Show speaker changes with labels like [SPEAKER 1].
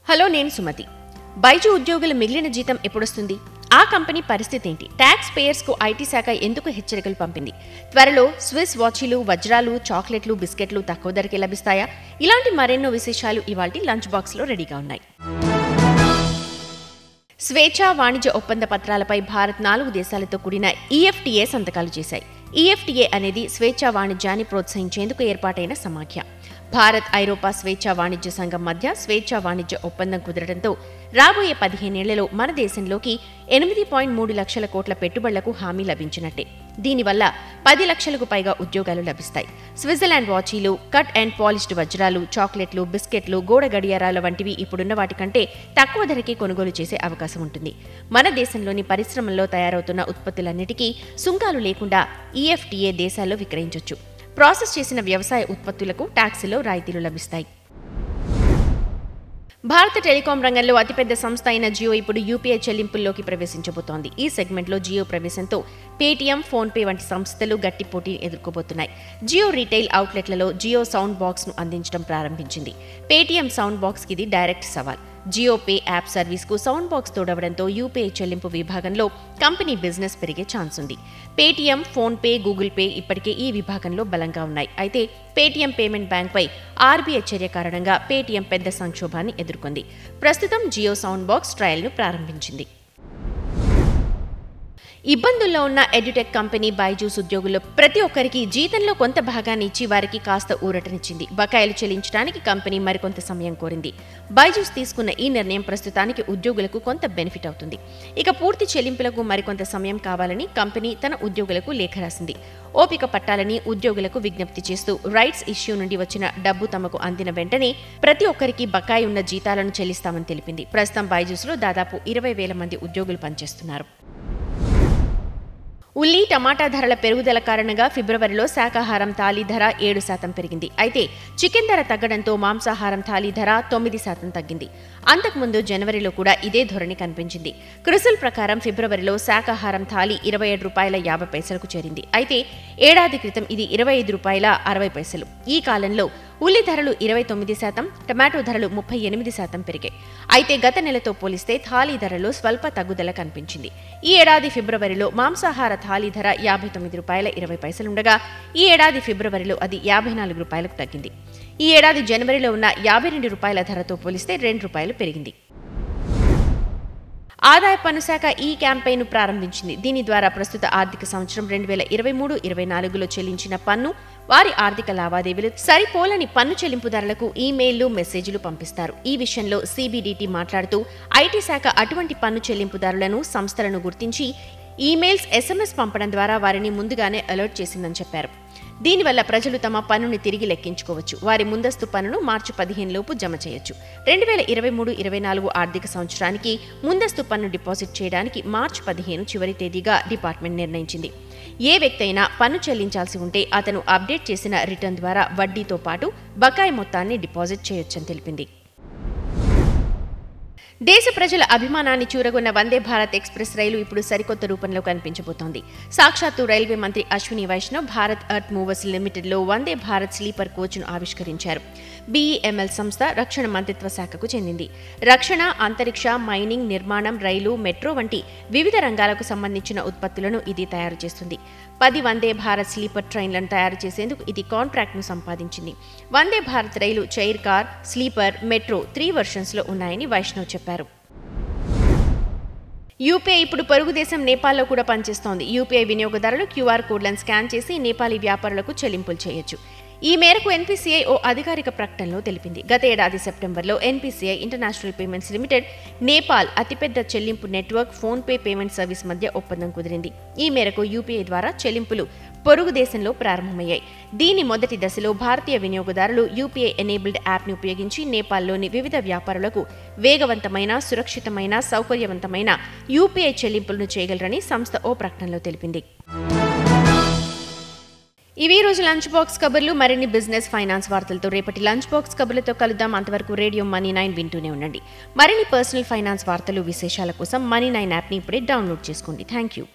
[SPEAKER 1] Hello, నేను సుమతి. బైజు ఉద్యోగుల మిగిలిన జీతం ఎప్పుడొస్తుంది? ఆ కంపెనీ పరిస్థితి ఏంటి? ట్యాక్స్ పేయర్స్ కు ఐటీ శాఖ ఎందుకు హెచ్చరికలు పంపింది? త్వరలో స్విస్ వాచీలు, వజ్రాలు, చాక్లెట్లు, బిస్కెట్లు తక్కువ ధరకే లభిస్తాయా? ఇలాంటి మరెన్నో విశేషాలు ఇవాల్టి లంచ్ బాక్స్ లో రెడీగా ఉన్నాయి. స్వేచ్ఛా వాణిజ్య ఒప్పంద పత్రాలపై భారత్ 4 దేశాలతో కూడిన ఈఎఫ్టీఏ సంతకాలు చేశాయి. ఈఎఫ్టీఏ అనేది స్వేచ్ఛా వాణిజ్యాన్ని ప్రోత్సహించేందుకు ఏర్పాటైన సమాఖ్య. భారత్, ఐరోపా స్వేచ్ఛా వాణిజ్య సంఘం మధ్య స్వేచ్ఛా వాణిజ్య ఒప్పందం కుదరడంతో రాబోయే 15 ఏళ్లలో మన దేశంలోకి 8.3 లక్షల కోట్ల పెట్టుబడులకు హామీ లభించినట్టే. దీనివల్ల 10 లక్షలకు పైగా ఉద్యోగాలు లభిస్తాయి. స్విట్జర్లాండ్ వాచీలు, కట్ అండ్ పాలిష్డ్ వజ్రాలు, చాక్లెట్లు, బిస్కెట్లు, గోడ గడియారాల వంటివి ఇప్పుడున్న వాటికంటే తక్కువ ధరకే కొనుగోలు చేసే అవకాశం ఉంటుంది. మన దేశంలోని పరిశ్రమల్లో తయారవుతున్న ఉత్పత్తులన్నిటికీ సుంకాలు లేకుండా ఈఎఫ్టీఏ దేశాల్లో విక్రయించొచ్చు. ప్రాసెస్ చేసిన వ్యవసాయ ఉత్పత్తులకు ట్యాక్సులో రాయితీలు లభిస్తాయి. భారత టెలికాం రంగంలో అతిపెద్ద సంస్థ అయిన జియో ఇప్పుడు యూపీఐ చెల్లింపుల్లోకి ప్రవేశించబోతోంది. ఈ సెగ్మెంట్లో జియో ప్రవేశంతో పేటీఎం, ఫోన్పే వంటి సంస్థలు గట్టి పోటీని ఎదుర్కోబోతున్నాయి. జియో రీటైల్ అవుట్లెట్లలో జియో సౌండ్ బాక్స్ ను అందించడం ప్రారంభించింది. పేటీఎం సౌండ్ బాక్స్ కి ఇది డైరెక్ట్ సవాల్. జియో పే యాప్ సర్వీస్ కు సౌండ్ బాక్స్ తోడవడంతో యూపీఐ చెల్లింపు విభాగంలో కంపెనీ బిజినెస్ పెరిగే ఛాన్స్ ఉంది. పేటీఎం, ఫోన్పే, గూగుల్ పే ఇప్పటికే ఈ విభాగంలో బలంగా ఉన్నాయి. అయితే పేటీఎం పేమెంట్ బ్యాంక్ పై ఆర్బీఐ చర్య కారణంగా పేటీఎం పెద్ద సంక్షోభాన్ని ఎదుర్కొంది. ప్రస్తుతం జియో సౌండ్ బాక్స్ ట్రయల్ ను ప్రారంభించింది. ఇబ్బందుల్లో ఉన్న ఎడ్యుటెక్ కంపెనీ బైజూస్ ఉద్యోగుల్లో ప్రతి ఒక్కరికి జీతంలో కొంత భాగాన్ని ఇచ్చి వారికి కాస్త ఊరటనిచ్చింది. బకాయిలు చెల్లించడానికి కంపెనీ మరికొంత సమయం కోరింది. బైజూస్ తీసుకున్న ఈ నిర్ణయం ప్రస్తుతానికి ఉద్యోగులకు కొంత బెనిఫిట్ అవుతుంది. ఇక పూర్తి చెల్లింపులకు మరికొంత సమయం కావాలని కంపెనీ తన ఉద్యోగులకు లేఖ రాసింది. ఓపిక పట్టాలని ఉద్యోగులకు విజ్ఞప్తి చేస్తూ రైట్స్ ఇష్యూ నుండి వచ్చిన డబ్బు తమకు అందిన వెంటనే ప్రతి ఒక్కరికి బకాయి ఉన్న జీతాలను చెల్లిస్తామని తెలిపింది. ప్రస్తుతం బైజూస్లో దాదాపు 20,000 మంది ఉద్యోగులు పనిచేస్తున్నారు. ఉల్లి, టమాటా ధరల పెరుగుదల కారణంగా ఫిబ్రవరిలో శాకాహారం థాలీ ధర 7% పెరిగింది. అయితే చికెన్ ధర తగ్గడంతో మాంసాహారం థాలీ ధర 9% తగ్గింది. అంతకుముందు జనవరిలో కూడా ఇదే ధోరణి కనిపించింది. క్రిసిల్ ప్రకారం ఫిబ్రవరిలో శాకాహారం థాలీ ₹27.50కు చేరింది. అయితే ఏడాది క్రితం ఇది ₹25.60. ఈ కాలంలో ఉల్లి ధరలు 29%, టమాటో ధరలు 38% పెరిగాయి. అయితే గత నెలతో పోలిస్తే థాలీ ధరలో స్వల్ప తగ్గుదల కనిపించింది. ఈ ఏడాది ఫిబ్రవరిలో మాంసాహార థాలీ ధర ₹59.20 ఉండగా ఈ ఏడాది ఫిబ్రవరిలో అది ₹54కు తగ్గింది. ఈ ఏడాది జనవరిలో ఉన్న ₹52 ధరతో పోలిస్తే ₹2 పెరిగింది. ఆదాయ పన్ను శాఖ ఈ క్యాంపెయిన్ ప్రారంభించింది. దీని ద్వారా ప్రస్తుత ఆర్థిక సంవత్సరం 2023-24లో చెల్లించిన పన్ను, వారి ఆర్థిక లావాదేవీలు సరిపోలని పన్ను చెల్లింపుదారులకు ఈమెయిల్లు, మెసేజ్లు పంపిస్తారు. ఈ విషయంలో సిబిడిటి మాట్లాడుతూ ఐటీ శాఖ అటువంటి పన్ను చెల్లింపుదారులను, సంస్థలను గుర్తించి ఈమెయిల్స్, ఎస్ఎంఎస్ పంపడం ద్వారా వారిని ముందుగానే అలర్ట్ చేసిందని చెప్పారు. దీనివల్ల ప్రజలు తమ పన్నుని తిరిగి లెక్కించుకోవచ్చు. వారి ముందస్తు పన్నును మార్చి 15 లోపు జమ చేయొచ్చు. 2023-24 ఆర్థిక సంవత్సరానికి ముందస్తు పన్ను డిపాజిట్ చేయడానికి మార్చి 15 చివరి తేదీగా డిపార్ట్మెంట్ నిర్ణయించింది. ఏ వ్యక్తి అయినా పన్ను చెల్లించాల్సి ఉంటే అతను అప్డేట్ చేసిన రిటర్న్ ద్వారా వడ్డీతో పాటు బకాయి మొత్తాన్ని డిపాజిట్ చేయొచ్చని తెలిపింది. దేశ ప్రజల అభిమానాన్ని చూరగొన్న వందే భారత్ ఎక్స్ప్రెస్ రైలు ఇప్పుడు సరికొత్త రూపంలో కనిపించబోతోంది. సాక్షాత్తు రైల్వే మంత్రి Ashwini Vaishnav Bharat earth movers లిమిటెడ్లో Vande Bharat sleeper కోచ్ను ఆవిష్కరించారు. బీఈఎంఎల్ సంస్థ రక్షణ మంత్రిత్వ శాఖకు చెందింది. రక్షణ, అంతరిక్ష, మైనింగ్, నిర్మాణం, రైలు, మెట్రో వంటి వివిధ రంగాలకు సంబంధించిన ఉత్పత్తులను ఇది తయారు చేస్తుంది. 10 వందే భారత్ స్లీపర్ ట్రైన్లను తయారు చేసేందుకు ఇది కాంట్రాక్ట్ను సంపాదించింది. వందే భారత్ రైలు చైర్ కార్, స్లీపర్, మెట్రో 3 వెర్షన్స్లో ఉన్నాయని వైష్ణవ్ చెప్పారు. యూపీఐ ఇప్పుడు పొరుగు దేశం నేపాల్లో కూడా పనిచేస్తోంది. యూపీఐ వినియోగదారులు క్యూఆర్ కోడ్లను స్కాన్ చేసి నేపాలీ వ్యాపారులకు చెల్లింపులు చేయొచ్చు. ఈ మేరకు ఎన్పీసీఐ ఓ అధికారిక ప్రకటనలో తెలిపింది. గత ఏడాది సెప్టెంబర్లో NPCI international payments limited, Nepal అతిపెద్ద చెల్లింపు నెట్వర్క్ ఫోన్పే పేమెంట్ సర్వీస్ మధ్య ఒప్పందం కుదిరింది. ఈ మేరకు యూపీఐ ద్వారా చెల్లింపులు పొరుగు దేశంలో ప్రారంభమయ్యాయి. దీని మొదటి దశలో భారతీయ వినియోగదారులు యూపీఐ ఎనేబుల్డ్ యాప్ని ఉపయోగించి నేపాల్లోని వివిధ వ్యాపారులకు వేగవంతమైన, సురక్షితమైన, సౌకర్యవంతమైన యూపీఐ చెల్లింపులను చేయగలరని సంస్థ ఓ ప్రకటనలో తెలిపింది. ఇవి రోజు లంచ్ బాక్స్ కబుర్లు. మరిన్ని బిజినెస్, ఫైనాన్స్ వార్తలతో రేపటి లంచ్ బాక్స్ కబుర్లతో కలుద్దాం. అంతవరకు రేడియో మనీ 9 వింటూనే ఉండండి. మరిన్ని పర్సనల్ ఫైనాన్స్ వార్తలు, విశేషాల కోసం మనీ 9 యాప్ని ఇప్పుడే డౌన్లోడ్ చేసుకోండి. Thank you.